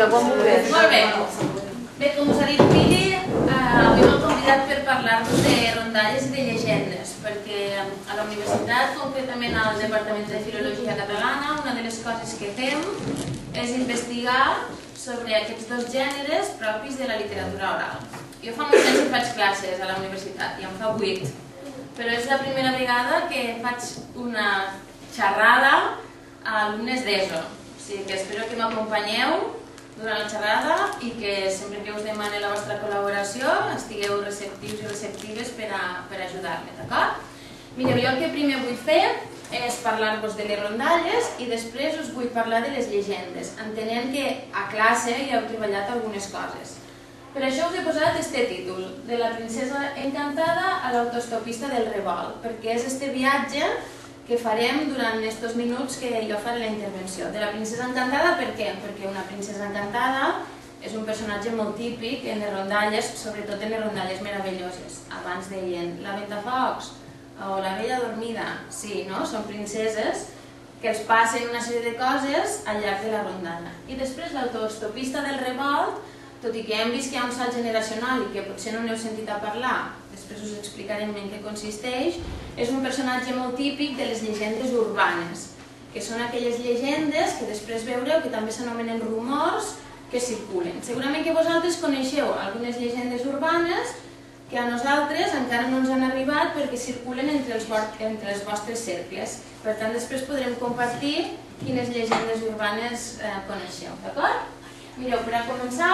Molt bé. Bé, com us ha dit Pili, avui m'han convidat per parlar-vos de rondalles i de llegendes, perquè a la universitat, concretament al Departament de Filologia Catalana, una de les coses que fem és investigar sobre aquests dos gèneres propis de la literatura oral. Jo fa molts anys que faig classes a la universitat, ja en fa 8, però és la primera vegada que faig una xerrada a alumnes d'ESO. O sigui que espero que m'acompanyeu durant la xerrada i que sempre que us demani la vostra col·laboració estigueu receptius i receptives per ajudar-me, d'acord? Mireu, jo el que primer vull fer és parlar-vos de les rondalles i després us vull parlar de les llegendes, entenent que a classe ja heu treballat algunes coses. Per això us he posat este títol, de la princesa encantada a l'autostopista del revolt, perquè és este viatge que farem durant aquests minuts que jo faré la intervenció. De la princesa encantada, per què? Perquè una princesa encantada és un personatge molt típic en les rondalles, sobretot en les rondalles meravelloses. Abans deien la Ventafocs o la Bella Dormida. Sí, no? Són princeses que els passen una sèrie de coses al llarg de la rondalla. I després l'autostopista del revolt, tot i que hem vist que hi ha un salt generacional i que potser no n'heu sentit a parlar, després us explicarem en què consisteix, és un personatge molt típic de les llegendes urbanes, que són aquelles llegendes que després veureu que també s'anomenen rumors que circulen. Segurament que vosaltres coneixeu algunes llegendes urbanes que a nosaltres encara no ens han arribat perquè circulen entre els vostres cercles. Per tant, després podrem compartir quines llegendes urbanes coneixeu, d'acord? Mireu, per a començar,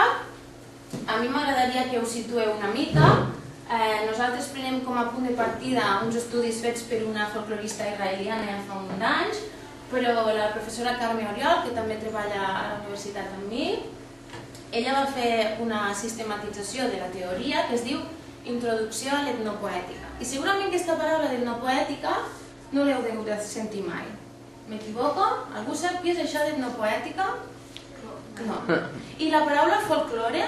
a mi m'agradaria que us situeu una mica. Nosaltres prenem com a punt de partida uns estudis fets per una folclorista israeliana ja fa un d'anys, però la professora Carme Oriol, que també treballa a la universitat amb mi, ella va fer una sistematització de la teoria que es diu Introducció a l'etnopoètica. I segurament aquesta paraula d'etnopoètica no l'heu de sentir mai. M'equivoco? Algú sap què és això d'etnopoètica? No. I la paraula folklore?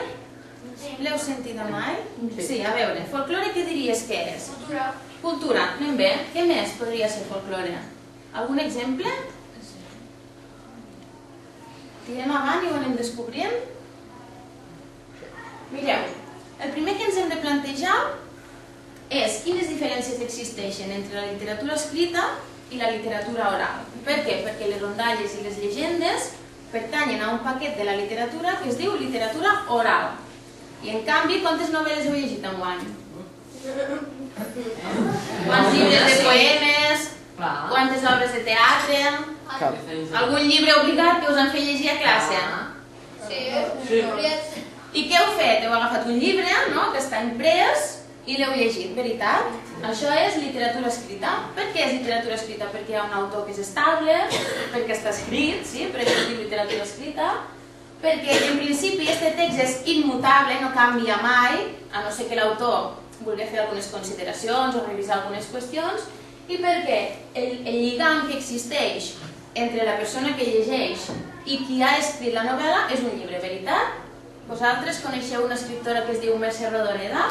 L'heu sentida mai? Sí, a veure, folklore què diries que és? Cultura. Cultura, anem bé. Què més podria ser folklore? Algun exemple? Tirem avant i ho anem descobrint? Mireu, el primer que ens hem de plantejar és quines diferències existeixen entre la literatura escrita i la literatura oral. Per què? Perquè les rondalles i les llegendes pertanyen a un paquet de la literatura que es diu literatura oral. I en canvi, quantes novel·les heu llegit enguany? Quants llibres de poemes? Quantes obres de teatre? Algun llibre obligat que us han fet llegir a classe? Sí. I què heu fet? Heu agafat un llibre que està imprès i l'heu llegit, veritat? Això és literatura escrita. Per què és literatura escrita? Perquè hi ha un autor que és estable, perquè està escrit, per això es diu literatura escrita, perquè en principi aquest text és immutable, no canvia mai, a no ser que l'autor vulgui fer algunes consideracions o revisar algunes qüestions, i perquè el lligam que existeix entre la persona que llegeix i qui ha escrit la novel·la és un llibre, veritat? Vosaltres coneixeu una escriptora que es diu Mercè Rodoreda?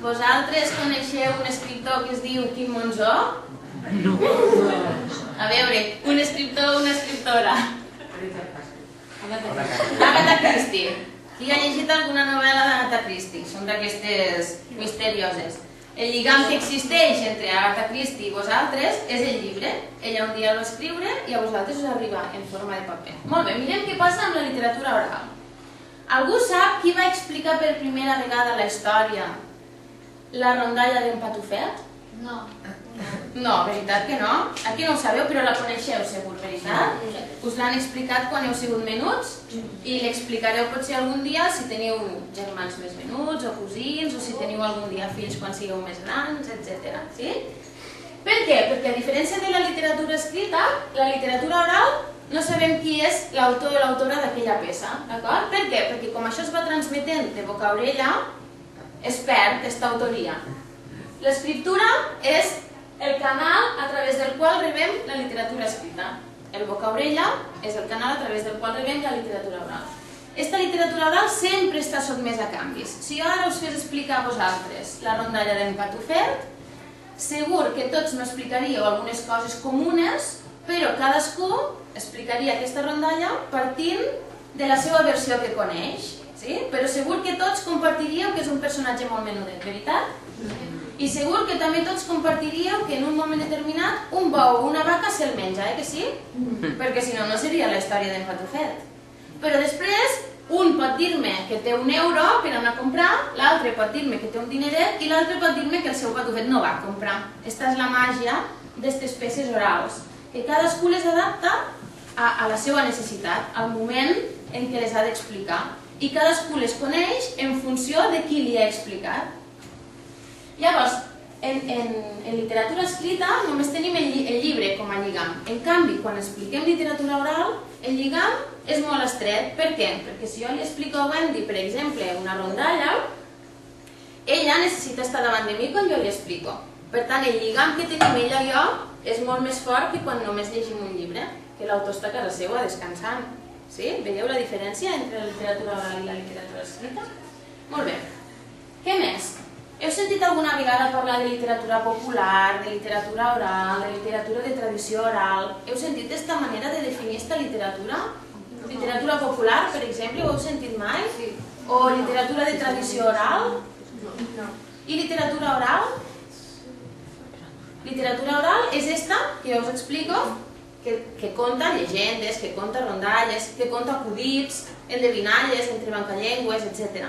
Vosaltres coneixeu un escriptor que es diu Quim Monzó? No. A veure, un escriptor o una escriptora? Agatha Christie. Qui ha llegit alguna novel·la d'Agatha Christie? Són d'aquestes misterioses. El lligam que existeix entre Agatha Christie i vosaltres és el llibre. Ella un dia el va escriure i a vosaltres us arriba en forma de paper. Molt bé, mirem què passa amb la literatura oral. Algú sap qui va explicar per primera vegada la història la rondalla d'en Patufet? No. No, veritat que no? Aquí no ho sabeu, però la coneixeu segur, veritat? Us l'han explicat quan heu sigut menuts i l'explicareu potser algun dia si teniu germans més menuts o cosins o si teniu algun dia fills quan sigueu més grans, etc. Sí? Per què? Perquè a diferència de la literatura escrita, la literatura oral no sabem qui és l'autor o l'autora d'aquella peça, d'acord? Per què? Perquè com això es va transmetent de boca a orella, es perd aquesta autoria. L'escriptura és el canal a través del qual rebem la literatura escrita. El boca-orella és el canal a través del qual rebem la literatura oral. Aquesta literatura oral sempre està sotmesa a canvis. Si jo ara us fes explicar a vosaltres la rondalla d'en Patufet, segur que tots m'explicaríeu algunes coses comunes, però cadascú explicaria aquesta rondalla partint de la seva versió que coneix. Però segur que tots compartiríeu que és un personatge molt menudet, veritat? I segur que també tots compartiríeu que en un moment determinat un bou o una vaca se'l menja, que sí? Perquè si no, no seria la història d'en Patufet. Però després, un pot dir-me que té €1 per anar a comprar, l'altre pot dir-me que té un dineret i l'altre pot dir-me que el seu Patufet no va comprar. Aquesta és la màgia d'aquestes peces orals, que cadascú les adapta a la seva necessitat, al moment en què les ha d'explicar. I cadascú les coneix en funció de qui li ha explicat. Llavors, en literatura escrita només tenim el llibre com a lligam. En canvi, quan expliquem literatura oral, el lligam és molt estret. Per què? Perquè si jo li explico a Wendy, per exemple, una rondalla, ella necessita estar davant de mi quan jo li explico. Per tant, el lligam que tenim ella i jo és molt més fort que quan només llegim un llibre, que l'autor està a casa seva descansant. Veieu la diferència entre la literatura oral i la literatura escrita? Molt bé. Què més? Heu sentit alguna vegada parlar de literatura popular, de literatura oral, de literatura de tradició oral? Heu sentit aquesta manera de definir aquesta literatura? Literatura popular, per exemple, ho heu sentit mai? O literatura de tradició oral? No. I literatura oral? Literatura oral és esta que us explico, que conta llegendes, que conta rondalles, que conta acudits, endevinalles, entrebancallengües, etc.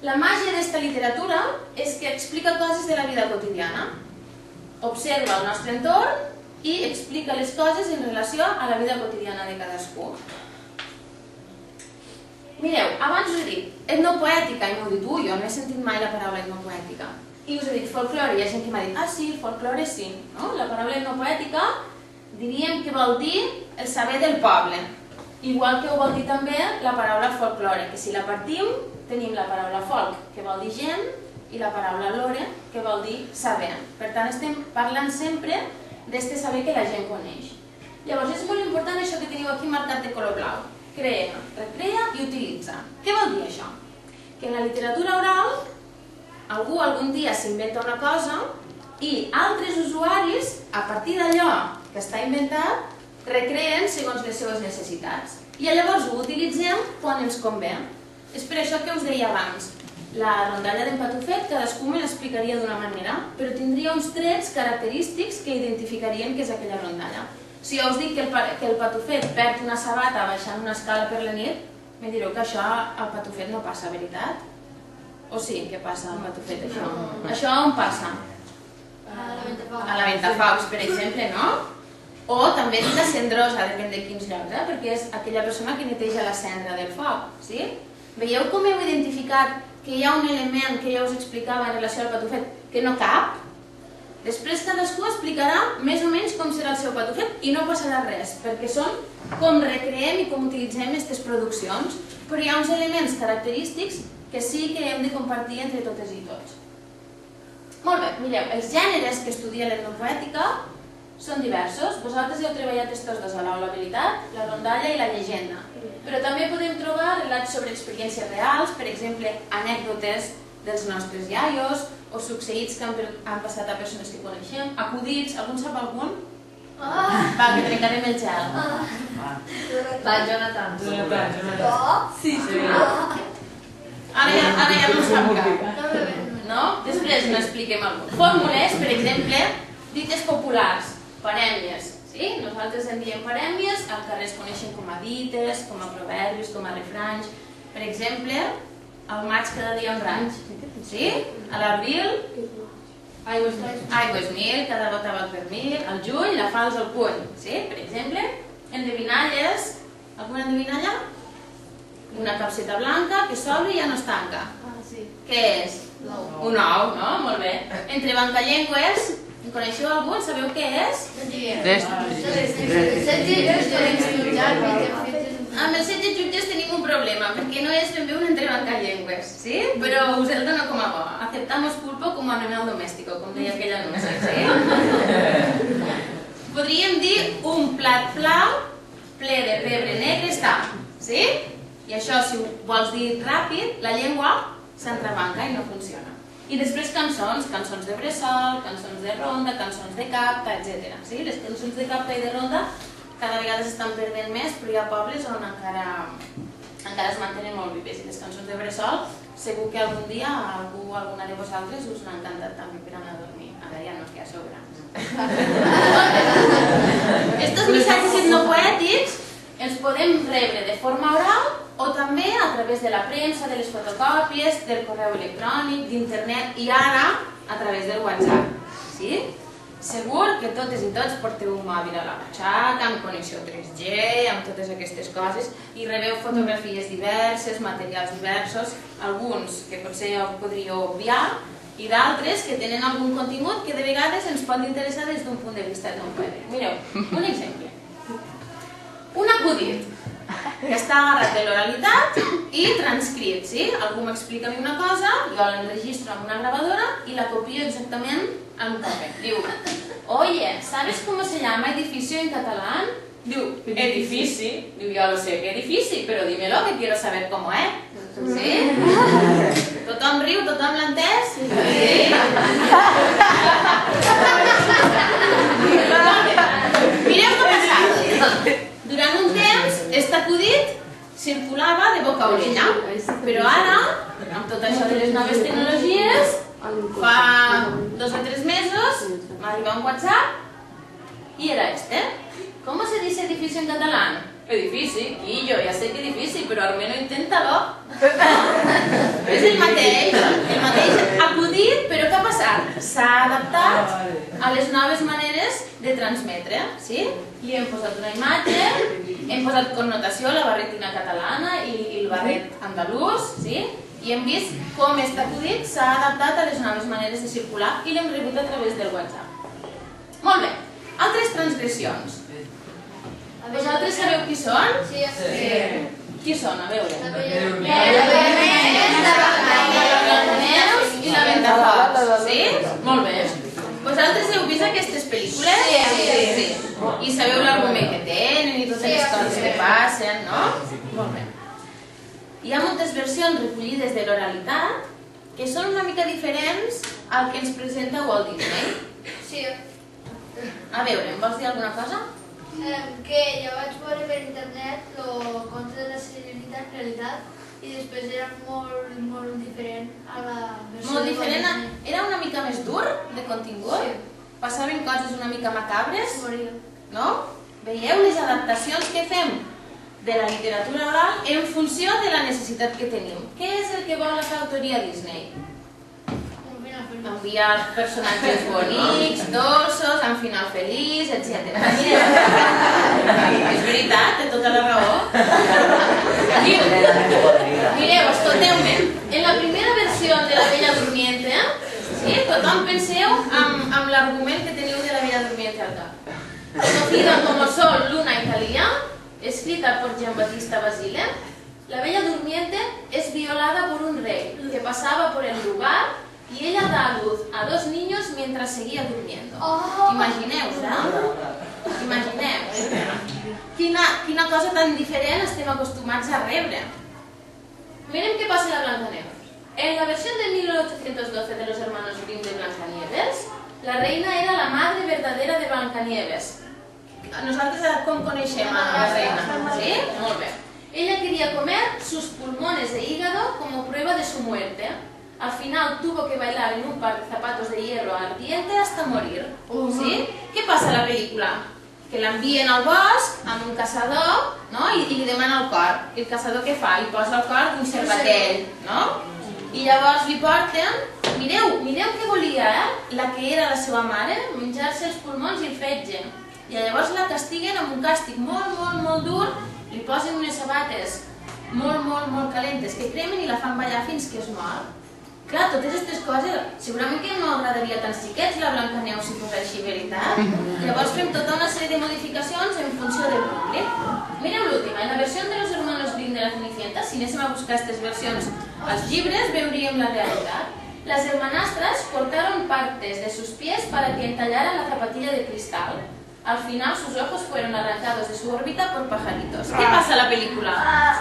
La màgia d'esta literatura és que explica coses de la vida quotidiana. Observa el nostre entorn i explica les coses en relació a la vida quotidiana de cadascú. Mireu, abans us he dit etnopoètica i m'heu dit, jo no he sentit mai la paraula etnopoètica. I us he dit folklore, hi ha gent que m'ha dit, sí, folklore sí. La paraula etnopoètica diríem que vol dir el saber del poble. Igual que ho vol dir també la paraula folklore, que si la partim tenim la paraula folk, que vol dir gent, i la paraula lore, que vol dir saber. Per tant, estem parlant sempre d'aquest saber que la gent coneix. Llavors, és molt important això que teniu aquí marcat de color blau. Crea, recrea i utilitza. Què vol dir això? Que en la literatura oral algú algun dia s'inventa una cosa i altres usuaris, a partir d'allò que està inventat, recreen segons les seves necessitats. I llavors ho utilitzem quan ens convé. És per això que us deia abans, la rondalla d'en Patufet cadascú me l'explicaria d'una manera, però tindria uns trets característics que identificarien que és aquella rondalla. Si jo us dic que el Patufet perd una sabata baixant una escala per la nit, me direu que això al Patufet no passa, veritat? O sí, què passa al Patufet, això? Això on passa? A la Ventafocs, per exemple, no? O també és la cendrosa, depèn de quins llocs, perquè és aquella persona que neteja la cendra del foc, sí? Veieu com heu identificat que hi ha un element que ja us explicava en relació al Patufet que no cap? Després cadascú explicarà més o menys com serà el seu Patufet i no passarà res, perquè són com recreem i com utilitzem aquestes produccions, però hi ha uns elements característics que sí que hem de compartir entre totes i tots. Molt bé, mireu, els gèneres que estudia l'etnopoètica són diversos. Vosaltres heu treballat estos dos a l'aula, veritat? La rondalla i la llegenda. Però també podem trobar relats sobre experiències reals, per exemple, anècdotes dels nostres iaios o succeïts que han passat a persones que coneixem, acudits, algun sap algun? Va, que trencarem el gel. Va, Jonathan. Sí, sí. Ara ja no sap cap. No? Després n'expliquem algun. Fórmules, per exemple, dites populars, parèmies. Nosaltres en diem parèmies, al carrer es coneixen com a dites, com a proverbis, com a refranys. Per exemple, al maig cada dia un raig. A l'abril, aigües mil, cada gota val per mil. Al juny, la falç al puny. Per exemple, endevinalles. Alguna endevinalla? Una capseta blanca que s'obre i ja no es tanca. Què és? Un ou, no? Molt bé. Entrebancallengües, en coneixeu algun? Sabeu què és? Amb els 16 jutges tenim un problema, perquè no és ben bé un entrebancallengües, sí? Però us el dono com a bo. Aceptamos pulpo como animal doméstico, com deia aquell anunci, sí? Podríem dir un plat pla ple de pebre negre està, sí? I això, si ho vols dir ràpid, la llengua s'entrebanca i no funciona. I després cançons de bressol, cançons de ronda, cançons de capta, etc. Les cançons de capta i de ronda cada vegada s'estan perdent més, però hi ha pobles on encara es mantenen molt vives. I les cançons de bressol, segur que algun dia alguna de vosaltres us n'han cantat també per anar a dormir. Ara ja no, que ja sou grans. Estos missatges etnopoètics els podem rebre de forma oral o també a través de la premsa, de les fotocòpies, del correu electrònic, d'internet i ara a través del WhatsApp. Segur que totes i tots porteu un mòbil a la butxaca, amb connexió 3G, amb totes aquestes coses, i rebeu fotografies diverses, materials diversos, alguns que potser ja podríeu obviar, i d'altres que tenen algun contingut que de vegades ens pot interessar des d'un punt de vista etnopoètic. Mireu, un exemple. Un acudit que està agarrat de l'oralitat i transcrit, Algú m'explica a mi una cosa, jo l'enregistro amb una gravadora i la copio exactament en un paper. Diu, oye, ¿sabes cómo se llama edificio en catalán? Diu, edifici. Diu, yo lo sé que edifici, pero dímelo que quiero saber cómo es. Sí? Tothom riu, tothom l'ha entès? Sí? Mireu què ha passat. Durant un temps, aquest acudit circulava de boca a orella, però ara, amb tot això de les noves tecnologies, fa 2 o 3 mesos m'arriba un WhatsApp y era este. ¿Cómo se dice edificio en catalán? Edifici, Quillo, ja sé que edifici, però almenys inténtalo. És el mateix acudit, però què ha passat? S'ha adaptat a les noves maneres de transmetre, Li hem posat una imatge, hem posat connotació, la barretina catalana i el barret andalús, i hem vist com aquest acudit s'ha adaptat a les noves maneres de circular i l'hem rebut a través del WhatsApp. Molt bé, altres transgressions. Vosaltres sabeu qui són? Sí. Qui són? A veure. La Blancaneus i la Ventafocs. Sí? Molt bé. Vosaltres heu vist aquestes pel·lícules? Sí. I sabeu l'argument que tenen i totes les coses que passen, no? Molt bé. Hi ha moltes versions recollides de l'oralitat que són una mica diferents al que ens presenta Walt Disney. Sí. A veure, em vols dir alguna cosa? Que jo vaig veure per internet el conte de la Sirenita en realitat i després era molt diferent a la versió molt diferent? Era una mica més dur de contingut? Sí. Passaven coses una mica macabres? Moria. No? Veieu les adaptacions que fem de la literatura oral en funció de la necessitat que tenim. Què és el que vol la autoria Disney? Enviar personatges bonics, dolços, amb final feliç, etc. És veritat, té tota la raó. Mireu, escolteu-me. En la primera versió de La Bella Durmiente, tothom penseu amb l'argument que teniu de La Bella Durmiente al cap. Conocida como Sol, Luna y Talía, escrita por Giambattista Basile, La Bella Durmiente es violada por un rey que pasaba por el lugar y ella da a luz a 2 niños mientras seguía durmiendo. Imagineu-vos, Imagineu. Quina cosa tan diferent estem acostumats a rebre. Miren què passa a la Blancanieves. En la versión de 1812 de los hermanos Grimm de Blancanieves, la reina era la madre verdadera de Blancanieves. Nosaltres com coneixem a la reina? Sí? Molt bé. Ella quería comer sus pulmones de hígado como prueba de su muerte. Al final tuvo que bailar en un par de zapatos de hierro ardiente hasta morir. ¿Sí? ¿Qué passa a la pel·lícula? Que l'envien al bosc amb un caçador, i li demana el cor. I el caçador què fa? Li posa el cor d'un cervatell, I llavors li porten... Mireu què volia, la que era la seva mare, menjar-se els pulmons i el fetge. I llavors la castiguen amb un càstig molt dur, li posen unes sabates molt calentes que cremen i la fan ballar fins que es mor. Clar, totes aquestes coses, segurament que no agradaria tant xiquets la Blancaneus si fos així, veritat? Llavors fem tota una sèrie de modificacions en funció del públic. Mireu l'última, en la versió de los hermanos Grimm de la Cenicienta, si anéssim a buscar aquestes versions als llibres, veuríem la realitat. Las hermanastras cortaron partes de sus pies para que entallaran la zapatilla de cristal. Al final sus ojos fueron arrancados de su órbita por pajaritos. ¿Qué passa a la pel·lícula?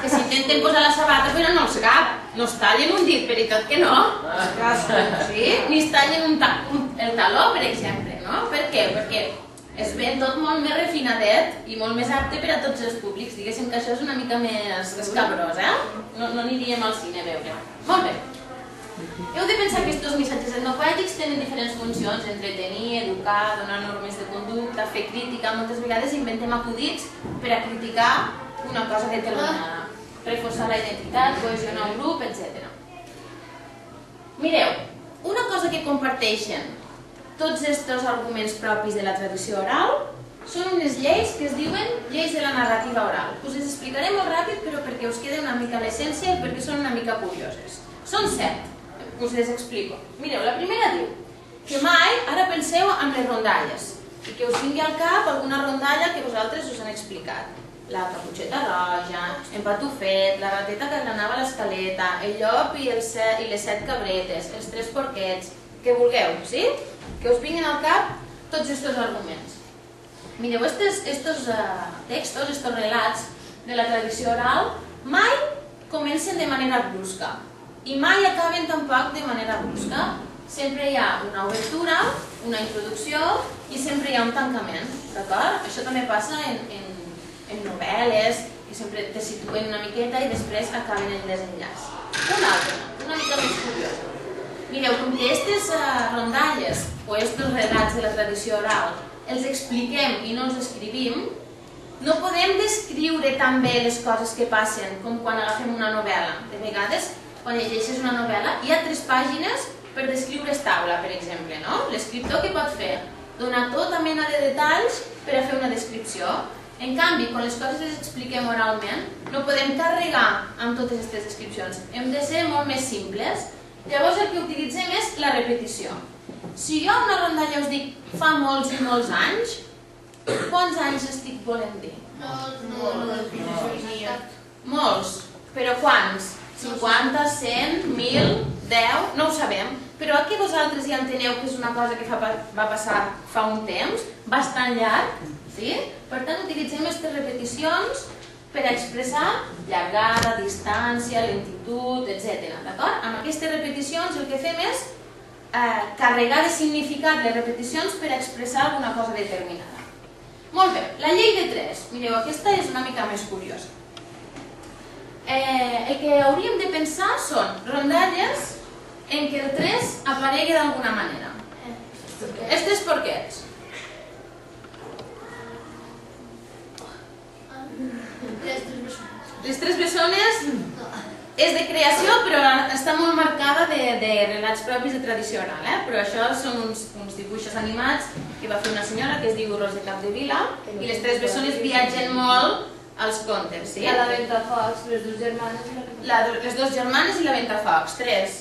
Que s'intenten posar la sabata però no els cap. No es tallen un dit, per i tot que no. Sí? Ni es tallen el taló, per exemple, no? Per què? Perquè es ven tot molt més refinadet i molt més apte per a tots els públics. Diguéssim que això és una mica més escabrós, eh? No aniríem al cine a veure. Molt bé. Heu de pensar que aquests missatges etnopoètics tenen diferents funcions: entretenir, educar, donar normes de conducta, fer crítica. Moltes vegades inventem acudits per a criticar una cosa determinada, reforçar la identitat, cohesionar un grup, etc. Mireu, una cosa que comparteixen tots aquests arguments propis de la tradició oral són unes lleis que es diuen lleis de la narrativa oral. Us les explicaré molt ràpid, però perquè us quede una mica l'essència i perquè són una mica curioses. Són 7. Us les explico. Mireu, la primera diu que mai, ara penseu en les rondalles i que us vingui al cap alguna rondalla que vosaltres us han explicat. La caputxeta roja, en Patufet, la rateta que granava l'escaleta, el llop i les 7 cabretes, els 3 porquets, que vulgueu, sí? Que us vinguin al cap tots aquests arguments. Mireu, estos textos, estos relats de la tradició oral mai comencen de manera brusca i mai acaben tampoc de manera brusca. Sempre hi ha una obertura, una introducció i sempre hi ha un tancament, d'acord? Això també passa en novel·les, que sempre te situen una miqueta i després acaben el desenllaç. Una altra, una mica més curiosa. Mireu, com que aquestes rondalles o aquests relats de la tradició oral els expliquem i no els escrivim, no podem descriure tan bé les coses que passen com quan agafem una novel·la. De vegades, quan llegeixes una novel·la, hi ha 3 pàgines per descriure taula, per exemple, no? L'escriptor què pot fer? Donar tota mena de detalls per a fer una descripció. En canvi, quan les coses les expliquem oralment, no podem carregar amb totes aquestes descripcions. Hem de ser molt més simples. Llavors el que utilitzem és la repetició. Si jo a una rondalla us dic fa molts i molts anys, quants anys estic volent dir? Molts. Però quants? 50, 100, 1000, 10, no ho sabem. Però que vosaltres ja enteneu que és una cosa que va passar fa un temps, bastant llarg, sí? Per tant, utilitzem aquestes repeticions per a expressar llargada, distància, lentitud, etc. D'acord? Amb aquestes repeticions el que fem és carregar de significat les repeticions per a expressar alguna cosa determinada. Molt bé, la llei de 3. Mireu, aquesta és una mica més curiosa. El que hauríem de pensar són rondalles en què el 3 aparegui d'alguna manera. Els 3 porquets. Les 3 bessones és de creació, però està molt marcada de relats propis de tradició oral. Però això són uns dibuixos animats que va fer una senyora que es diu Rosa Capdevila i les 3 bessones viatgen molt als contes. La Ventafocs, les 2 germanes i la Ventafocs. Les 2 germanes i la Ventafocs, 3.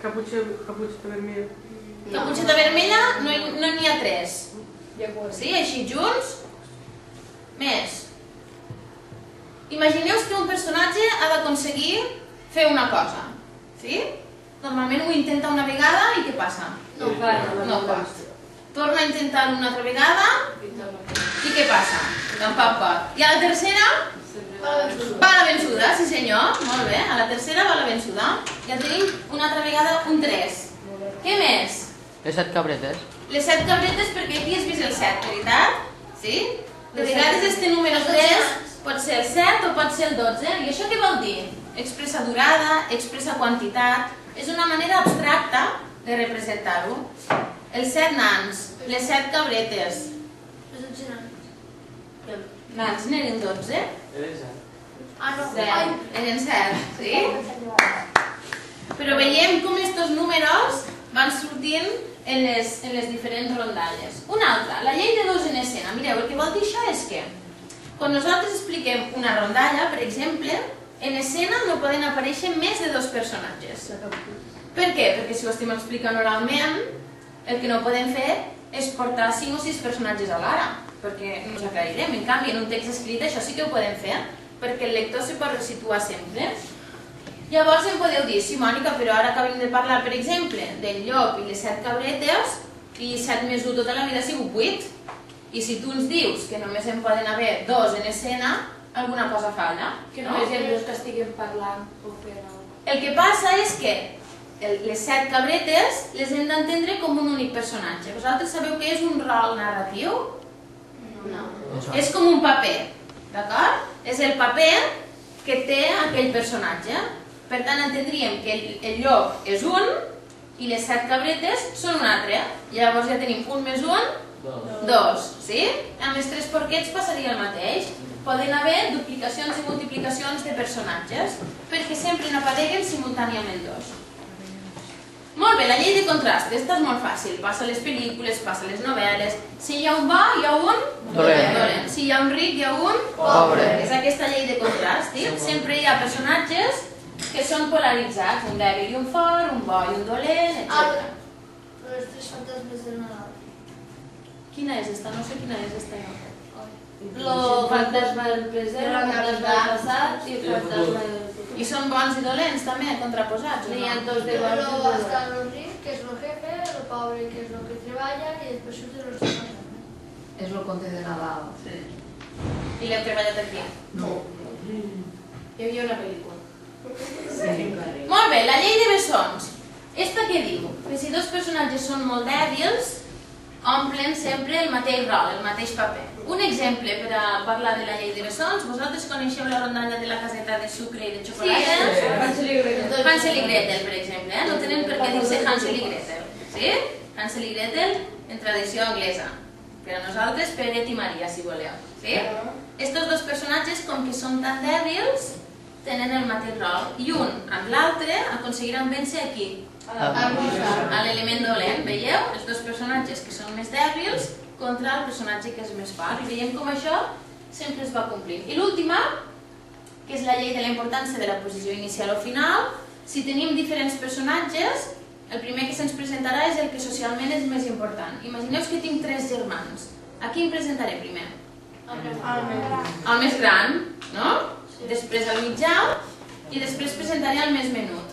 Caputxeta vermella. Caputxeta vermella no n'hi ha 3. Sí, així junts. Més. Imagineu-vos que un personatge ha d'aconseguir fer una cosa. Sí? Normalment ho intenta una vegada i què passa? No pot. Torna a intentar-ho una altra vegada i què passa? Tampoc pot. I a la tercera? Va a la vençuda, sí senyor. Molt bé, a la tercera va a la vençuda. Ja tenim una altra vegada un 3. Què més? Les 7 cabretes. Les 7 cabretes perquè aquí has vist el 7, veritat? Sí? De vegades este número 3 pot ser el 7 o pot ser el 12. I això què vol dir? Expressa durada, expressa quantitat. És una manera abstracta de representar-ho. Els 7 nans, les 7 cabretes. Les 12 nans. Nans n'eren 12? Ah, no. Eren 7, sí? Però veiem com aquests números van sortint en les diferents rondalles. Una altra, la llei de 2 en escena. Mireu, el que vol dir això és que quan nosaltres expliquem una rondalla, per exemple, en escena no poden aparèixer més de 2 personatges. Per què? Perquè si ho estem explicant oralment, el que no podem fer és portar 5 o 6 personatges alhora, perquè no ens aclarirem. En canvi, en un text escrit això sí que ho podem fer, perquè el lector se pot resituar sempre. Llavors em podeu dir, sí Mònica, però ara acabem de parlar, per exemple, del llop i les 7 cabretes, i 7 més 1 tota la vida ha sigut 8. I si tu ens dius que només en poden haver 2 en escena, alguna cosa falla. Que només hi ha 2 que estiguin parlant o fent alguna cosa. El que passa és que les 7 cabretes les hem d'entendre com un únic personatge. Vosaltres sabeu què és un rol narratiu? No. És com un paper, d'acord? És el paper que té aquell personatge. Per tant, entendríem que el llop és un i les 7 cabretes són un altre. Llavors ja tenim 1 més 1, 2, sí? Amb els 3 porquets passaria el mateix. Poden haver duplicacions i multiplicacions de personatges, perquè sempre n'apareguen simultàniament 2. Molt bé, la llei de contrast, aquesta és molt fàcil. Passa a les pel·lícules, passa a les novel·les. Si hi ha un bo, hi ha un dolent. Si hi ha un ric, hi ha un pobre. És aquesta llei de contrast. Sempre hi ha personatges que són polaritzats, un dèbil i un fort, un bo i un dolent, etc. Els 3 fantasmes del Nadal. Quina és esta? No sé quina és esta. El fantasma del present, el fantasma del passat i el fantasma del futur. I són bons i dolents també, contraposats? N'hi ha 2 de bons i Luego dolents. está el rico, que es lo jefe, el pobre, que es lo que treballa, y después surten los fantasmas. És el conte de Nadal. I l'heu treballat aquí? No. Hi havia una pel·lícula. Molt bé, la llei de bessons. Esta què diu? Que si 2 personatges són molt dèbils, omplen sempre el mateix rol, el mateix paper. Un exemple per a parlar de la llei de bessons. Vosaltres coneixeu la rondalla de la caseta de sucre i de xocolata? Sí, Hansel i Gretel. Hansel i Gretel, per exemple. No tenen per què dir-se Hansel i Gretel. Sí? Hansel i Gretel en tradició anglesa. Per a nosaltres, Peret i Maria, si voleu. Sí? Estos 2 personatges, com que són tan dèbils, tenen el mateix rol. I un amb l'altre aconseguiran vèncer aquí, a l'element dolent. Veieu? Els 2 personatges que són més dèbils contra el personatge que és més fort. I veiem com això sempre es va complint. I l'última, que és la llei de la importància de la posició inicial o final, si tenim diferents personatges, el primer que se'ns presentarà és el que socialment és més important. Imagineu que tinc 3 germans. A qui em presentaré primer? Al més gran, no? Després al mitjà i després presentaré al més menut.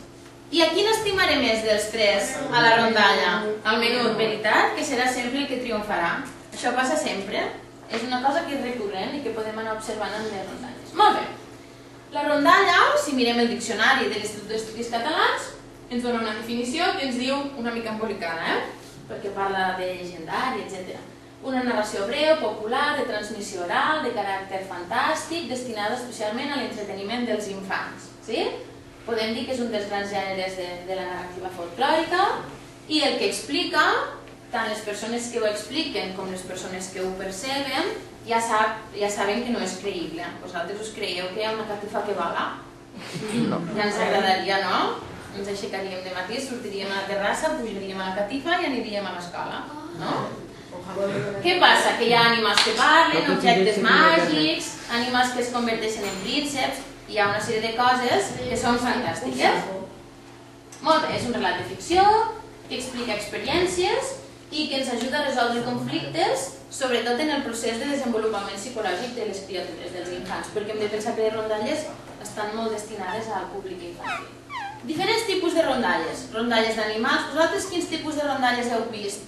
I a quin estimaré més dels 3 a la rondalla? Al menut, veritat? Que serà sempre el que triomfarà. Això passa sempre. És una cosa que és recurrent i que podem anar observant en les rondalles. Molt bé. La rondalla, si mirem el diccionari de l'Institut d'Estudis Catalans, ens dona una definició que ens diu una mica embolicada, perquè parla de llegendari, etc. Una narració breu, popular, de transmissió oral, de caràcter fantàstic, destinada especialment a l'entreteniment dels infants. Sí? Podem dir que és un dels grans gèneres de la narrativa folclòrica i el que explica, tant les persones que ho expliquen com les persones que ho perceben, ja saben que no és creïble. Vosaltres us creieu que hi ha una catifa que vola? Ja ens agradaria, no? Ens aixecaríem de matí, sortiríem a la terrassa, pujaríem a la catifa i aniríem a l'escola, no? Què passa? Que hi ha animals que parlen, objectes màgics, animals que es converteixen en prínceps, hi ha una sèrie de coses que són fantàstiques. Molt bé, és un relat de ficció que explica experiències i que ens ajuda a resoldre conflictes, sobretot en el procés de desenvolupament psicològic de les criatures, dels infants, perquè hem de pensar que les rondalles estan molt destinades al públic infantil. Diferents tipus de rondalles. Rondalles d'animals. Vosaltres quins tipus de rondalles heu vist?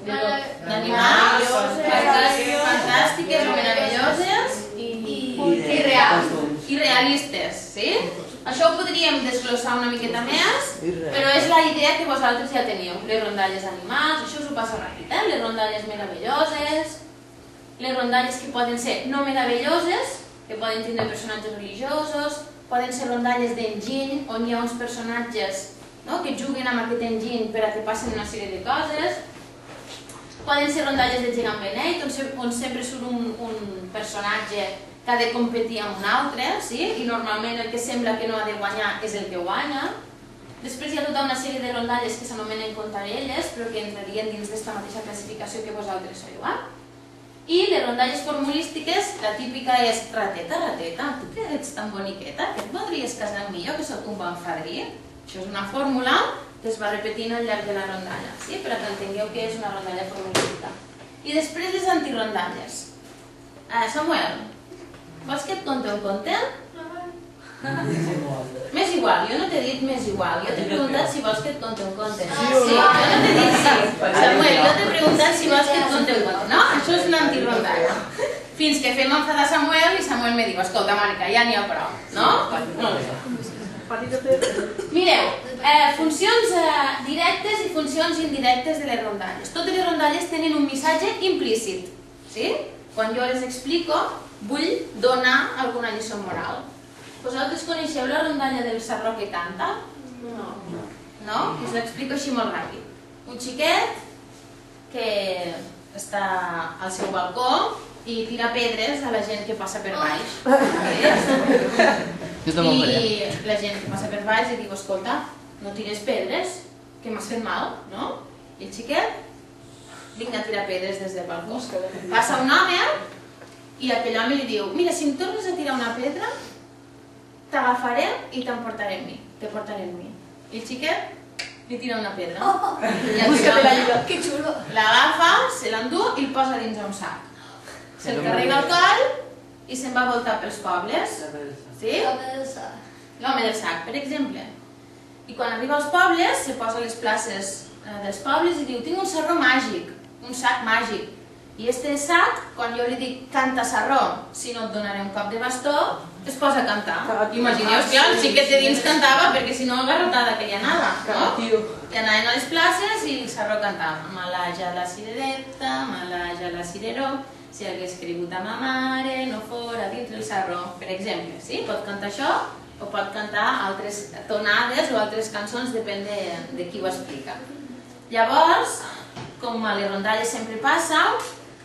D'animals, fantàstiques o meravelloses i reals. I realistes, sí? Això ho podríem desglossar una miqueta més, però és la idea que vosaltres ja teníeu. Les rondalles animals, això us ho passa ràpid, les rondalles meravelloses, les rondalles que poden ser no meravelloses, que poden tindre personatges religiosos, poden ser rondalles d'enginy, on hi ha uns personatges que juguen amb aquest enginy per a que passin una sèrie de coses. Poden ser rondalles de gegant beneit, on sempre surt un personatge que ha de competir amb un altre, i normalment el que sembla que no ha de guanyar és el que guanya. Després hi ha tota una sèrie de rondalles que s'anomenen contarelles, però que entrarien dins d'esta mateixa classificació que vosaltres sabeu. I les rondalles formulístiques, la típica és rateta, rateta, tu que ets tan boniqueta, que et voldries casar amb mi, jo que soc un bon fadrí? Això és una fórmula que es va repetint al llarg de la rondalla, per a que entengueu què és una rondalla formulística. I després les antirondalles. Samuel, vols que et conti un conte? M'és igual, jo no t'he dit m'és igual, jo t'he preguntat si vols que et conti un conte. Sí, jo no t'he dit sí. Samuel, jo t'he preguntat si vols que et conti un conte. No? Això és una antirondalla. Fins que fem enfadar Samuel i Samuel me diu, escolta, Mònica, ja n'hi ha prou. No? Mireu, funcions directes i funcions indirectes de les rondalles. Totes les rondalles tenen un missatge implícit. Quan jo les explico, vull donar alguna lliçó moral. Vosaltres coneixeu la rondalla del sarró que canta? No? Us l'explico així molt ràpid. Un xiquet que està al seu balcó i tira pedres a la gent que passa per baix. I la gent que passa per baix li diu, escolta, no tires pedres, que m'has fet mal, no? I el xiquet vinga a tirar pedres des del balcó. Passa un home i aquell home li diu, mira, si em tornes a tirar una pedra, t'agafaré i te portaré amb mi. I el xiquet li tira una pedra. Que xulo! L'agafa, se l'endú i el posa dins un sac. Se'l carrega al coll i se'n va voltar pels pobles. L'home del sac, per exemple. I quan arriba als pobles, se posa a les places dels pobles i diu, tinc un sarró màgic, un sac màgic. I este sac, quan jo li dic canta sarró, si no et donaré un cop de bastó, es posa a cantar. Imagineu-vos, clar, el xiquet de dins cantava perquè si no agarrotada que ja anava, no? I anaven a les places i el sarró cantava. Malaja la cirereta, malaja la cireró, si hagués cregut a ma mare, no fora dintre el sarró. Per exemple, sí? Pot cantar això o pot cantar altres tonades o altres cançons, depèn de qui ho explica. Llavors, com a les rondalles sempre passa,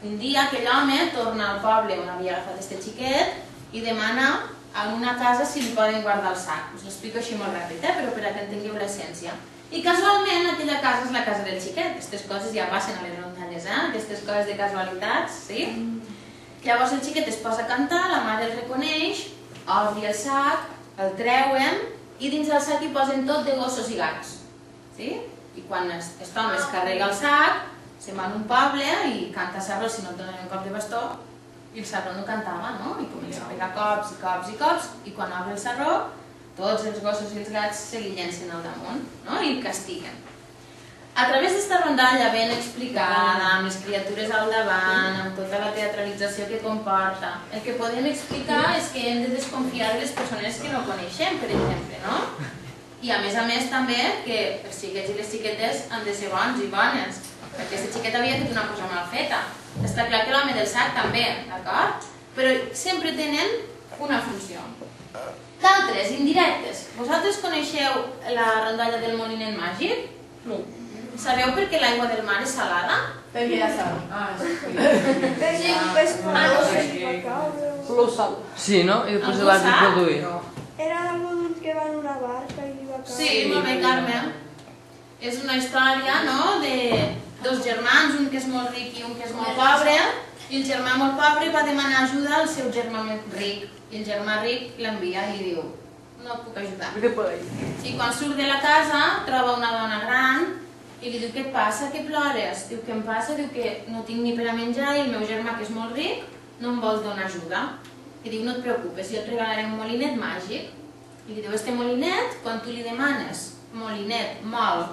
un dia aquell home torna al poble on havia agafat este xiquet i demana a una casa si li poden guardar el sac. Us l'explico així molt ràpid, però per a que entengueu l'essència. I casualment aquella casa és la casa del xiquet. Aquestes coses ja passen a les rondalles, aquestes coses de casualitats, sí? Llavors el xiquet es posa a cantar, la mare el reconeix, obri el sac, el treuen i dins del sac hi posen tot de gossos i gats. I quan aquest home es carrega el sac, se'n va a un poble i canta sarró si no et donen un cop de bastó, i el sarró no cantava, no? I comença a pegar cops i cops i cops, i quan obre el sarró, tots els gossos i els gats se li llencen al damunt, no? I el castiguen. A través d'esta rondalla ben explicada, amb les criatures al davant, amb tota la teatralització que comporta, el que podem explicar és que hem de desconfiar de les persones que no coneixem, per exemple, no? I a més també que els xiquets i les xiquetes han de ser bons i bones, perquè aquest xiquet havia fet una cosa mal feta. Està clar que l'home del sac també, d'acord? Però sempre tenen una funció. D'altres, indirectes. Vosaltres coneixeu la rondalla del molinet màgic? No. Sabeu per què l'aigua del mar és salada? Perquè hi ha sal. Sí, no? I després se va reproduir. Era algo que va en una barca i va caure. Sí, molt bé, Carme. És una història, no?, de dos germans, un que és molt ric i un que és molt pobre, i el germà molt pobre va demanar ajuda al seu germà ric, i el germà ric l'envia i li diu, no et puc ajudar. I quan surt de la casa troba una dona gran i li diu, què et passa, què plores? Diu, què em passa? Diu que no tinc ni per a menjar i el meu germà, que és molt ric, no em vol donar ajuda. I diu, no et preocupes, jo et regalaré un molinet màgic. I li diu, este molinet, quan tu li demanes, molinet, mol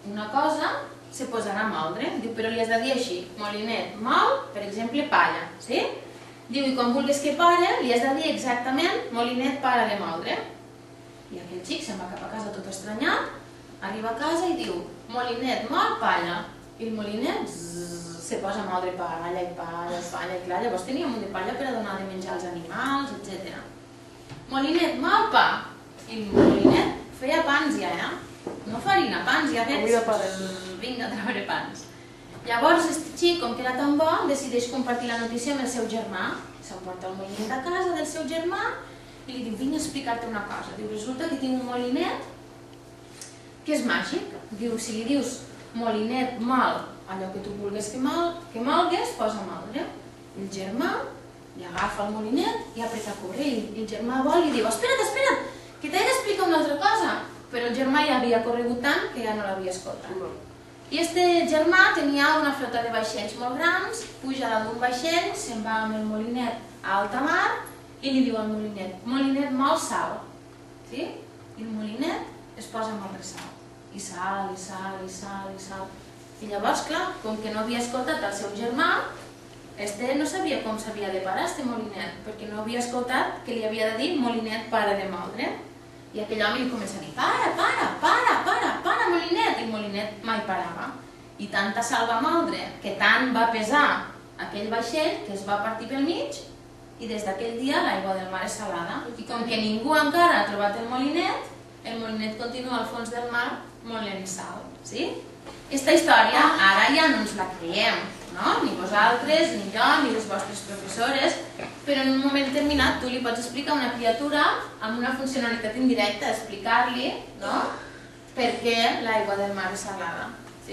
una cosa, se posarà a moldre. Diu, però li has de dir així, molinet, mol, per exemple, palla, sí? Diu, i quan vulguis que pare, li has de dir exactament, molinet, para de moldre. I aquell xic se'n va cap a casa tot estranyat, arriba a casa i diu, molinet, mol, palla. I el molinet se posa a moldre palla i palla, i clar, llavors tenia un munt de palla per a donar de menjar als animals, etc. Molinet, mol, pa. I el molinet feia pans ja, no farina, pans, ja veig, vinga a treure pans. Llavors, aquest xic, com que era tan bo, decideix compartir la notícia amb el seu germà. S'emporta el molinet a casa del seu germà i li diu, vinc a explicar-te una cosa. Diu, resulta que tinc un molinet que és màgic. Diu, si li dius molinet, mol, allò que tu vulguis que molgues, posa a moldre. El germà li agafa el molinet i apreta a córrer. I el germà vol i diu, espera't, que t'he d'explicar una altra cosa. Però el germà ja havia corregut tant que ja no l'havia escoltat. I este germà tenia una flota de vaixells molt grans, puja dalt d'un vaixell, se'n va amb el molinet a alta mar i li diu al molinet, molinet, mol sal. sí? I el molinet es posa amb el ressalt. I sal, i sal, i sal, i sal. I llavors, clar, com que no havia escoltat el seu germà, no sabia com s'havia de parar, molinet, perquè no havia escoltat que li havia de dir molinet, para de moldre. I aquell home li comença a dir, para, molinet, i el molinet mai parava. I tanta sal va moldre, que tant va pesar aquell vaixell, que es va partir pel mig, i des d'aquell dia l'aigua del mar és salada. I com que ningú encara ha trobat el molinet continua al fons del mar molt lent sal. Aquesta història ara ja no ens la creiem, ni vosaltres, ni jo, ni les vostres professores, però en un moment determinat tu li pots explicar a una criatura amb una funcionalitat indirecta, explicar-li per què l'aigua del mar és salada. I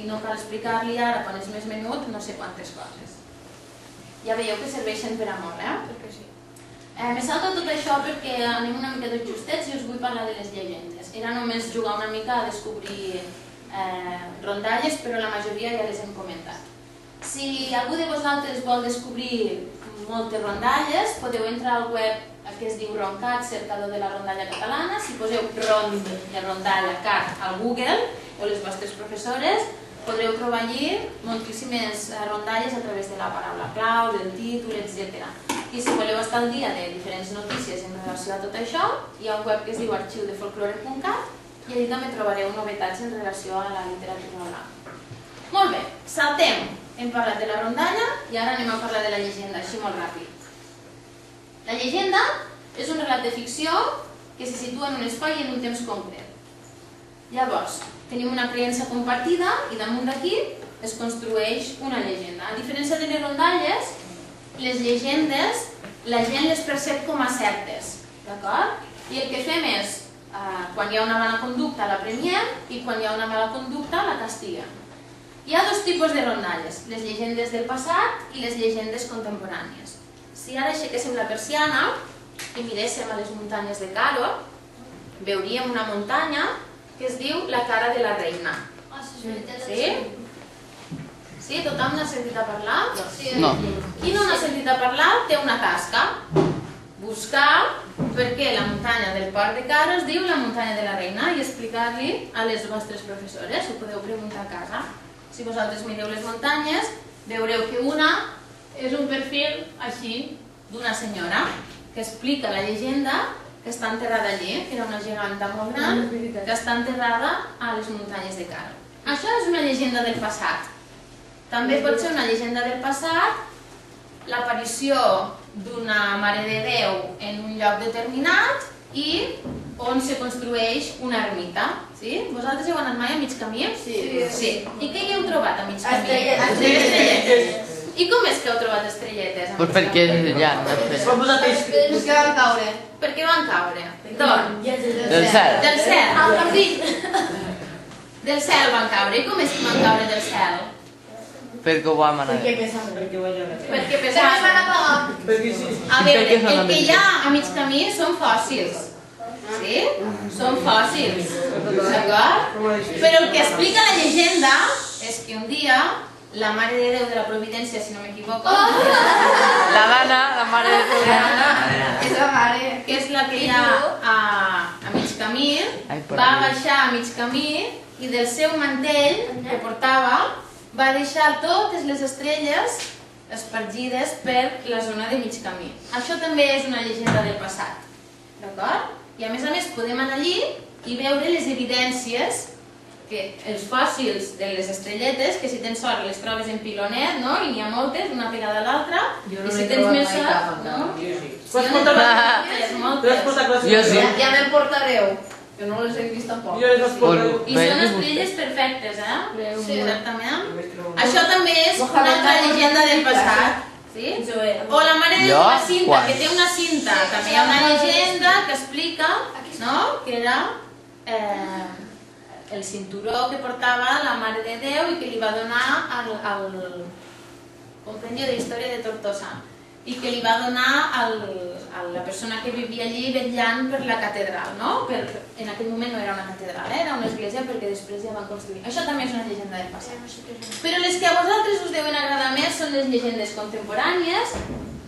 no cal explicar-li ara, quan és més menut, no sé quantes coses. Ja veieu que serveixen per a molt, Perquè sí. M'he saltat tot això perquè anem una mica tots justets i us vull parlar de les llegendes. Era només jugar una mica a descobrir rondalles, però la majoria ja les hem comentat. Si algú de vosaltres vol descobrir moltes rondalles, podeu entrar al web que es diu Roncat, cercador de la rondalla catalana. Si poseu rondalla cat al Google, o les vostres professores, podreu trobar allí moltíssimes rondalles a través de la paraula clau, del títol, etc. I si voleu estar al dia de diferents notícies en relació a tot això, hi ha un web que es diu arxiudefolklore.cat i allí també trobareu novetats en relació a la literatura oral. Molt bé, saltem. Hem parlat de la rondalla i ara anem a parlar de la llegenda, així molt ràpid. La llegenda és un relat de ficció que se situa en un espai i en un temps concret. Llavors, tenim una creença compartida i damunt d'aquí es construeix una llegenda. A diferència de les rondalles, les llegendes la gent les percep com a certes, d'acord? I el que fem és, quan hi ha una mala conducta la premiem i quan hi ha una mala conducta la castiguem. Hi ha dos tipus de rondalles, les llegendes del passat i les llegendes contemporànies. Si ara aixequéssim la persiana i miréssim a les muntanyes de Caro, veuríem una muntanya que es diu la cara de la reina. Sí? Sí? Tothom n'ha sentit a parlar? No. Qui no n'ha sentit a parlar té una tasca. Buscar per què la muntanya del port de Caro es diu la muntanya de la reina i explicar-li a les vostres professores, ho podeu preguntar a casa. Si vosaltres mireu les muntanyes, veureu que una és un perfil així d'una senyora que explica la llegenda que està enterrada allí, que era una geganta molt gran, que està enterrada a les muntanyes de Caro. Això és una llegenda del passat. També pot ser una llegenda del passat l'aparició d'una Mare de Déu en un lloc determinat i on se construeix una ermita. Vosaltres heu anat mai a mig camí? Sí. I què hi heu trobat a mig camí? Estrelletes. I com és que heu trobat estrelletes? Pues perquè ja no sé. Perquè van caure. Per què van caure? D'on? Del cel. Del cel. Al jardí. Del cel van caure. I com és que van caure del cel? Perquè ho vam anar. Perquè pesaven. A veure, el que hi ha a mig camí són fòssils. Sí? Són fòssils. D'acord? Però el que explica la llegenda és que un dia la Mare de Déu de la Providència, si no m'equivoco, La Dana, la Mare de Déu. És la mare. que és la que hi ha a mig camí, va baixar a mig camí i del seu mantell que portava va deixar totes les estrelles espargides per la zona de mig camí. Això també és una llegenda del passat. D'acord? I a més podem anar allí i veure les evidències, els fòssils de les estrelletes, que si tens sort les trobes en pilonet, i n'hi ha moltes, una pegada a l'altra, i si tens més sort... Jo sí. Ja me'n portareu, que no les he vist tampoc. I són estrelles perfectes, Exactament. Això també és una altra llegenda del passat. O la Mare de Déu de la cinta, que té una cinta. També hi ha una llegenda que explica que era el cinturó que portava la Mare de Déu i que li va donar al compendio de història de Tortosa i que li va donar a la persona que vivia allí vetllant per la catedral. En aquell moment no era una catedral, era una església perquè després ja van construir. Això també és una llegenda del passat. Però les que a vosaltres us deuen agradar més són les llegendes contemporànies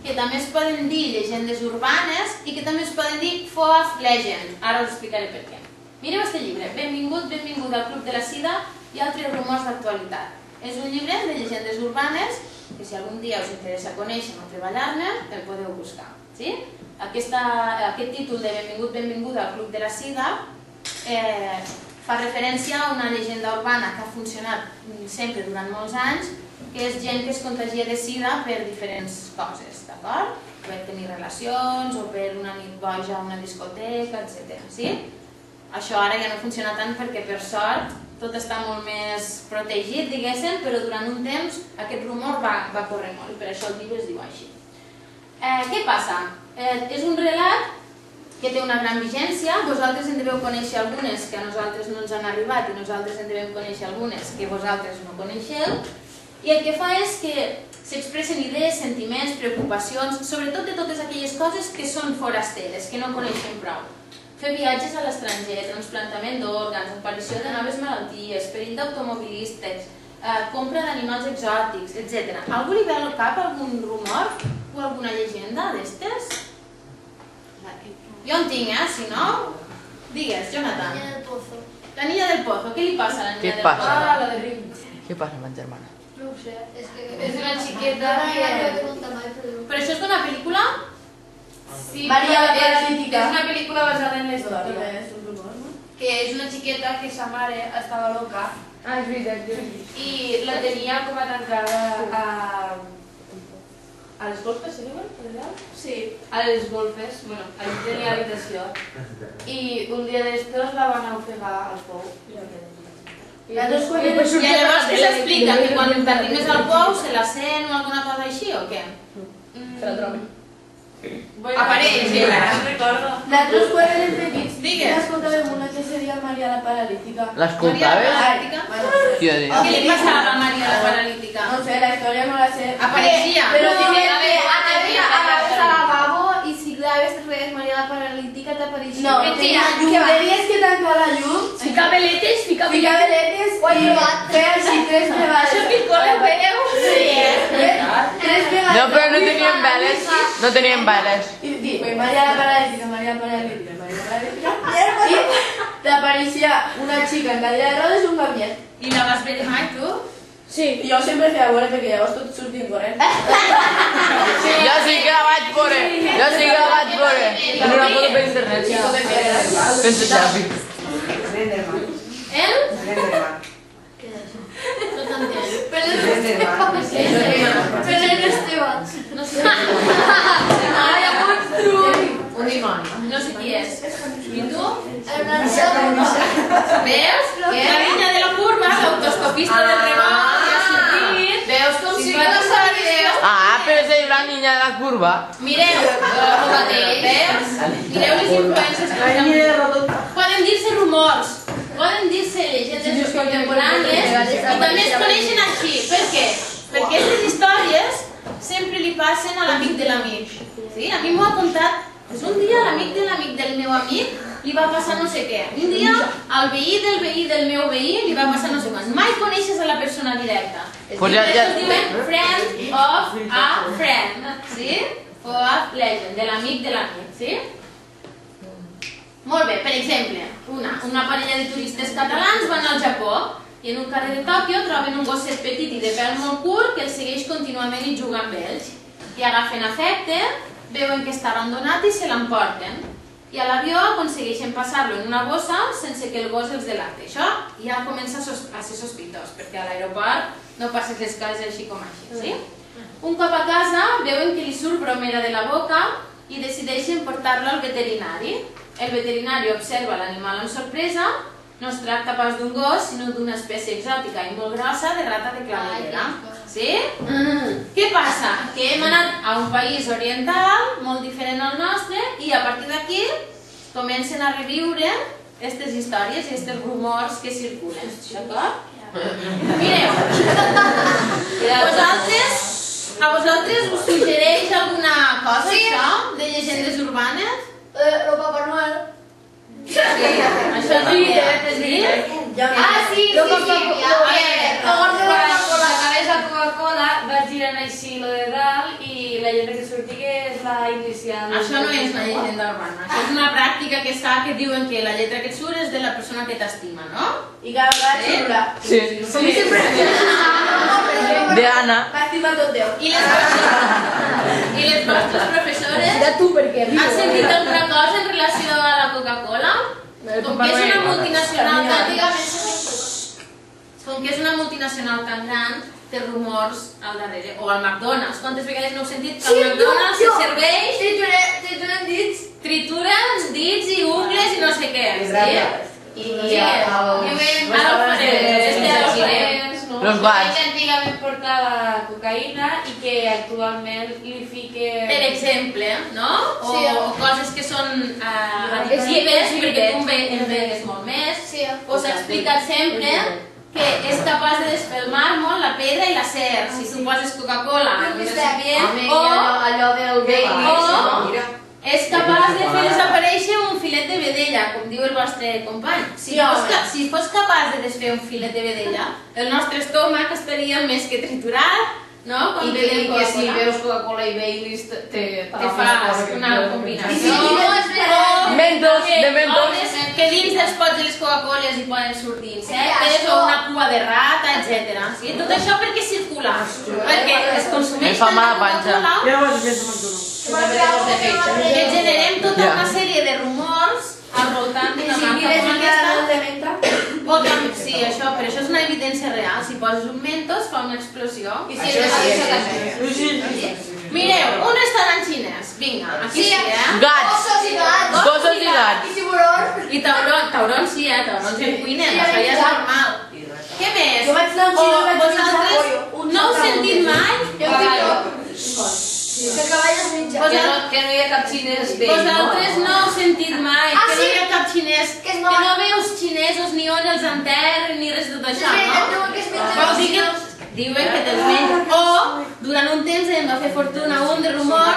que també es poden dir llegendes urbanes i que també es poden dir folk legend. Ara us explicaré per què. Mireu aquest llibre, Benvingut, benvinguda al Club de la Sida i altres rumors d'actualitat. És un llibre de llegendes urbanes que si algun dia us interessa conèixer o treballar-ne, el podeu buscar. Aquest títol de Benvingut, benvinguda al Club de la Sida fa referència a una llegenda urbana que ha funcionat sempre durant molts anys, que és gent que es contagia de sida per diferents coses, d'acord? Per tenir relacions o per una nit boja a una discoteca, etc. Això ara ja no funciona tant perquè, per sort, tot està molt més protegit, diguéssim, però durant un temps aquest rumor va córrer molt i per això el llibre es diu així. Què passa? És un relat que té una gran vigència, vosaltres en deveu conèixer algunes que a nosaltres no ens han arribat i nosaltres en devem conèixer algunes que vosaltres no coneixeu, i el que fa és que s'expressen idees, sentiments, preocupacions, sobretot de totes aquelles coses que són forasteres, que no coneixem prou. Fer viatges a l'estranger, trasplantament d'òrgans, aparició de noves malalties, perill d'automobilistes, compra d'animals exòtics, etc. Algú li ve al cap algun rumor o alguna llegenda d'estes? Jo en tinc, si no? Digues, Jonathan. La Niña del Pozo. La Niña del Pozo, què li passa a la Niña Què del Pozo? passa? La de Ring. Què passa amb en germana? No ho sé, és que... És una xiqueta No que... l'he preguntat mai, però... Però això és d'una pel·lícula? Sí, Maria la és Paralítica. una pel·lícula basada en la història. És un rumor, no? Que és una xiqueta que sa mare estava loca Ah, és veritat, jo l'he vist. i la tenia com a tancada a les golfes, se diuen? Sí, a les golfes. Bueno, allí tenia habitació. I un dia després la van ofegar al pou. I llavors què s'explica? Que quan t'arrimes al pou se la sent o alguna cosa així o què? Se la troben. Apareix, sí. No recordo. Nosaltres quan érem petits, Digues. escoltàvem una que se deia Maria la Paralítica. Maria la L'escoltaves? Paralítica? Jo diria. Què li passava a Maria la Paralítica? No sé, la història no la sé. Apareixia. Però No, diuen que Anaves al lavabo i si claves reies Maria la Paralítica t'apareixia. no, Mentira. tenia llum, tenies que tancar la llum, Fica veletes, fica ficar veletes i fer així 3 vegades. Això que col·le veieu? Tres vegades. No, però no tenien veles. No tenien veles. I dir, Maria la Paralítica, Maria la Paralítica, Maria la Paralítica. I t'apareixia una xica en cadira de rodes i un camiet. I la vas veure mai, tu? Sí. I jo sempre feia veure perquè llavors tot sortint corrent. Jo sí que la vaig veure. Jo sí que la vaig veure. En una foto per internet. Sense selfie. El? No t'entenc. Però Belén Esteban. no sé. Un dimoni. No sé qui és. I tu? Hernán Veus? La Niña de la Curva, l'autostopista del rebot, ja ha sortit. Veus com sí que no sabeu? Ah, però és la niña de la curva. Mireu, el mateix, veus? Mireu les influències que estan. Poden dir-se rumors, poden dir-se llegendes contemporànies i també es coneixen així. Per què? Perquè aquestes històries sempre li passen a l'amic de l'amic. Sí? A mi m'ho ha contat. És un dia l'amic del meu amic li va passar no sé què. Un dia al veí del meu veí li va passar no sé quant. Mai coneixes a la persona directa. Pues ja- Es diuen friend of a friend. Sí? Folk legend, de l'amic, sí? Molt bé, per exemple, una parella de turistes catalans van al Japó i en un carrer de Tòquio troben un gosset petit i de pèl molt curt que els segueix contínuament i juga amb ells. I agafen afecte, veuen que està abandonat i se l'emporten. I a l'avió aconsegueixen passar-lo en una bossa sense que el gos els delate. Això ja comença a ser sospitós, perquè a l'aeroport no passes les coses així com així, sí? Un cop a casa veuen que li surt bromera de la boca i decideixen portar-lo al veterinari. El veterinari observa l'animal amb sorpresa, no es tracta pas d'un gos, sinó d'una espècie exòtica i molt grossa de rata de clavellera. Sí? Què passa? Que hem anat a un país oriental, molt diferent al nostre, i a partir d'aquí comencen a reviure aquestes històries i aquests rumors que circulen. D'acord? Mireu, a vosaltres us suggereix alguna cosa, això, de llegendes urbanes? El Papá Noel. Sí, això sí, sí? Ah, sí, sí, sí. Con la cabeza la Coca-Cola va girant així lo de dalt i la lletra que surti que és la inicial. Això no és una llegenda urbana, això és una pràctica que es fa que diuen que la lletra que et surt és de la persona que t'estima, no? I cada vegada xiula. Sí. Com sempre. De Anna. M'estima tot Déu. I les vostres professores De tu, perquè han sentit alguna cosa en relació a la Coca-Cola? Com que és una multinacional tan gran, té rumors al darrere. O al McDonald's. Quantes vegades no heu sentit que al McDonald's se serveix? Trituren dits. Trituren dits i ungles i no sé què. Sí? Los bars. Que antigament portava cocaïna i que actualment li fiquen... Per exemple, no? O coses que són addictives perquè tu en begues molt més. O s'ha explicat sempre que és capaç de despelmar molt la pedra i l'acer. Si tu poses Coca-Cola en un recipient o allò del Baileys, és capaç de fer desaparèixer un filet de vedella, com diu el vostre company. Si fos capaç de desfer un filet de vedella, el nostre estómac estaria més que triturat, no? I que si veus Coca-Cola i Baileys te fas una combinació. Mentos, de mentos. Que dins dels pots de les Coca-Coles hi poden sortir insectes o una cua de rata, etc. Tot això perquè circula, perquè es consumeix fa mala panxa. Que generem tota una sèrie de rumors al voltant d'una marca com aquesta. Sí, això, però això és una evidència real. Si poses un Mentos fa una explosió. Mireu, un restaurant xinès, vinga, aquí sí, Gats. Gossos i gats. I tiburons. I taurons sí, taurons en cuinen, això ja és normal. Què més? Jo vaig anar a un xino i vaig menjar pollo. No heu sentit mai? Que cavalls menja. Que no hi ha cap xinès vell. Vosaltres no heu sentit mai que no hi ha cap xinès, Que es que mor. no veus xinesos ni on els enterren ni res de tot això, no? Que es menja Vol dir que diuen que te'ls mengen. O, durant un temps em va fer fortuna un de rumor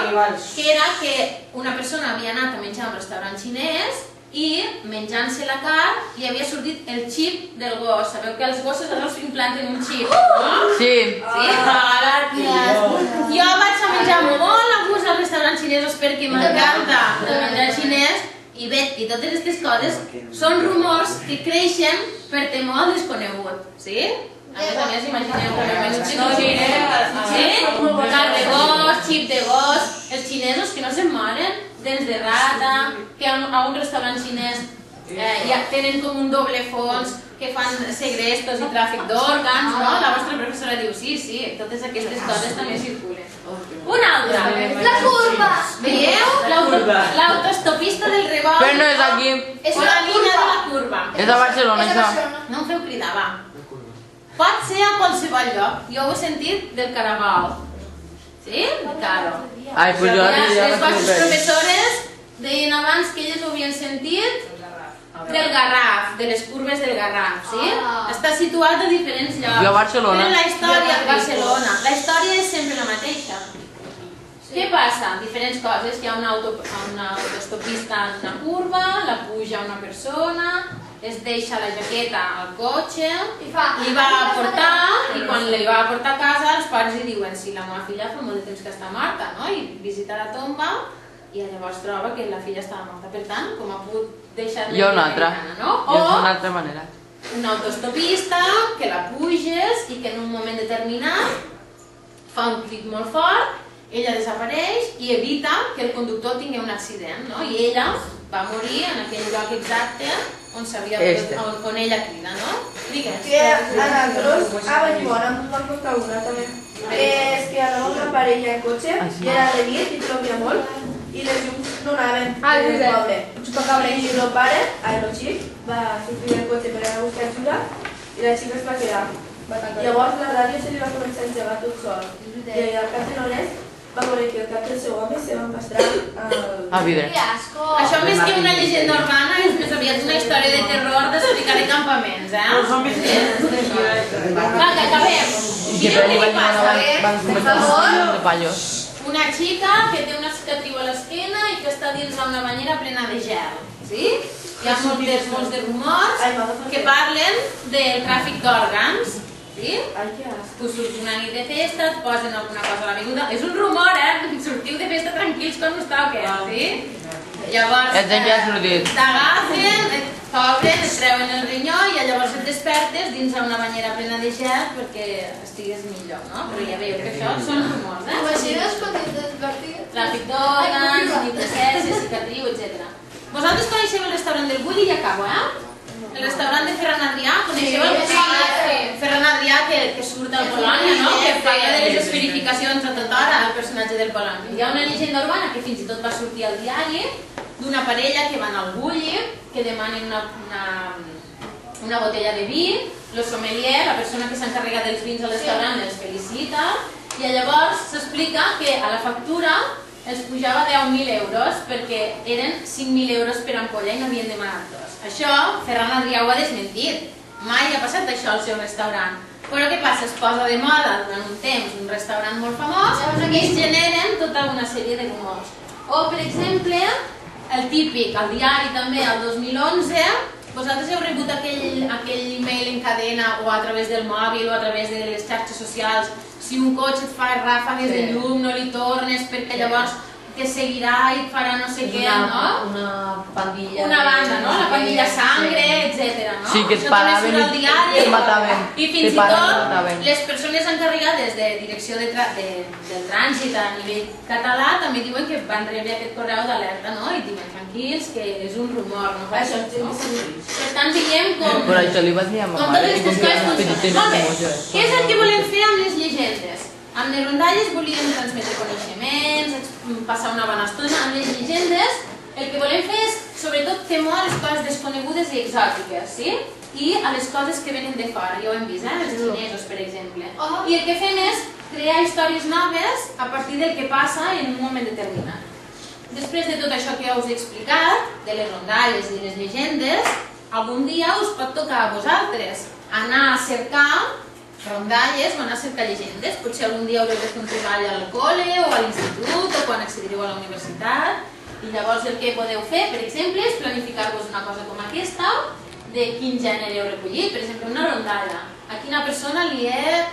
que era que una persona havia anat a menjar a un restaurant xinès i menjant-se la carn li havia sortit el xip del gos. Sabeu que els gossos ara us implanten un xip, no? Sí. Jo vaig a menjar molt a gust als restaurants xinesos perquè m'encanta el menjar xinès i bé, i totes aquestes coses són rumors que creixen per temor al desconegut, sí? A més, imagineu que el menú xinès, carn de gos, xip de gos, els xinesos que no se'n moren, dents de rata, que a un restaurant xinès ja tenen com un doble fons, que fan segrestos i tràfic d'òrgans, no? La vostra professora diu, sí, totes aquestes coses també circulen. Una altra. La curva. Veieu? L'autostopista del revolt. Però no és aquí. O la línia de la curva. És a Barcelona, això. No em feu cridar, va. Pot ser a qualsevol lloc. Jo ho he sentit del Caragol. Sí? De Caro. Ai, pues jo Les vostres professores deien abans que elles ho havien sentit del Garraf, de les curves del Garraf, sí? Està situat a diferents llocs. Jo a Barcelona. Però la història de Barcelona, la història és sempre la mateixa. Què passa? Diferents coses. Hi ha una autostopista en una curva, la puja una persona, es deixa la jaqueta al cotxe, li va a portar i quan li va a portar a casa els pares li diuen si la meva filla fa molt de temps que està morta, no? I visita la tomba i llavors troba que la filla estava morta. Per tant, com ha pogut deixar Hi ha una altra. no? Hi ha una altra manera. Una autostopista que la puges i que en un moment determinat fa un clic molt fort, ella desapareix i evita que el conductor tingui un accident, no? I ella va morir en aquell lloc exacte on ella crida, no? Digues. Que a nosaltres, vaig veure, em van contar una també. És que anava una parella en cotxe i era de nit i plovia molt i les llums no anaven en el poble. I el pare, el xic, va sortir del cotxe per anar a buscar ajuda i la xica es va quedar. Llavors la ràdio se li va començar a engegar tot sol. I al cap de l'hores va veure que el cap del seu home se va empastrar al vidre. Que asco. Això més que una llegenda urbana és més aviat una història de terror d'explicar de campaments, Va, que acabem. Mireu què li passa. De pallos. Una xica que té una cicatriu a l'esquena i que està dins d'una banyera plena de gel, sí? Hi ha molts de rumors que parlen del tràfic d'òrgans sí? Tu surts una nit de festa, et posen alguna cosa a la beguda, és un rumor, sortiu de festa tranquils quan us toquen, sí? Llavors, t'agafen, et cobren, et treuen el rinyó i llavors et despertes dins una banyera plena de gel perquè estigues millor, no? Però ja veieu que això són rumors, Imagines quan et despertis? Tràfic d'òrgans, antiprocesses, cicatriu, etc. Vosaltres coneixeu el restaurant del Bulli? I acabo, El restaurant de Ferran Adrià, coneixeu el Ferran Adrià que surt al Polònia, no? Que parla de les esferificacions a tota hora, el personatge del Polònia. Hi ha una llegenda urbana que fins i tot va sortir al diari d'una parella que van al Bulli, que demanen una botella de vi, el sommelier, la persona que s'encarrega dels vins al restaurant, els felicita, i llavors s'explica que a la factura els pujava 10.000 euros perquè eren 5.000 euros per ampolla i n'havien demanat dos. Això Ferran Adrià ho ha desmentit. Mai ha passat això al seu restaurant. Però què passa? Es posa de moda durant un temps un restaurant molt famós i es generen tota una sèrie de rumors. O, per exemple, el típic, al diari també, el 2011, vosaltres heu rebut aquell e-mail en cadena o a través del mòbil o a través de les xarxes socials: si un cotxe et fa ràfegues de llum no li tornes perquè llavors te seguirà i et farà no sé què, no? Una pandilla. Una banda, no? La pandilla sangre, etc. Sí, que et paraven i et mataven. I fins i tot les persones encarregades de direcció del trànsit a nivell català també diuen que van rebre aquest correu d'alerta, no? I diuen tranquils que és un rumor, no? Per tant, veiem com... Per això li vaig dir a ma mare i com que les petites no què és el que volem fer amb les llegendes? Amb les rondalles volíem transmetre coneixements, passar una bona estona. Amb les llegendes el que volem fer és, sobretot, temor a les coses desconegudes i exòtiques, sí? I a les coses que venen de fora, ja ho hem vist, els xinesos, per exemple. I el que fem és crear històries noves a partir del que passa en un moment determinat. Després de tot això que us he explicat, de les rondalles i de les llegendes, algun dia us pot tocar a vosaltres anar a cercar rondalles o anar a cercar llegendes. Potser algun dia haureu de fer un treball al col·le o a l'institut o quan accediu a la universitat. I llavors el que podeu fer, per exemple, és planificar-vos una cosa com aquesta, de quin gènere heu recollit. Per exemple, una rondalla. A quina persona li he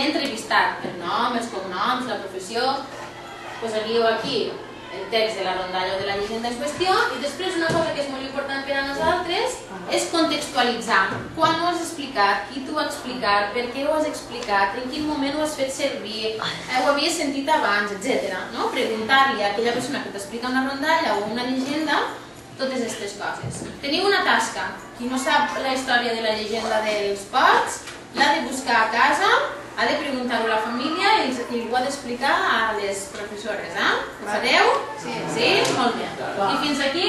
entrevistat? El nom, els cognoms, la professió. Posaríeu aquí el text de la rondalla o de la llegenda en qüestió i després una cosa que és molt important per a nosaltres és contextualitzar. Quan ho has explicat, qui t'ho ha explicat, per què ho has explicat, en quin moment ho has fet servir, ho havies sentit abans, etc. Preguntar-li a aquella persona que t'explica una rondalla o una llegenda totes aquestes coses. Teniu una tasca. Qui no sap la història de la llegenda dels porcs l'ha de buscar a casa, ha de preguntar-ho a la família i ho ha d'explicar a les professores. Ho fareu? Sí? Molt bé. I fins aquí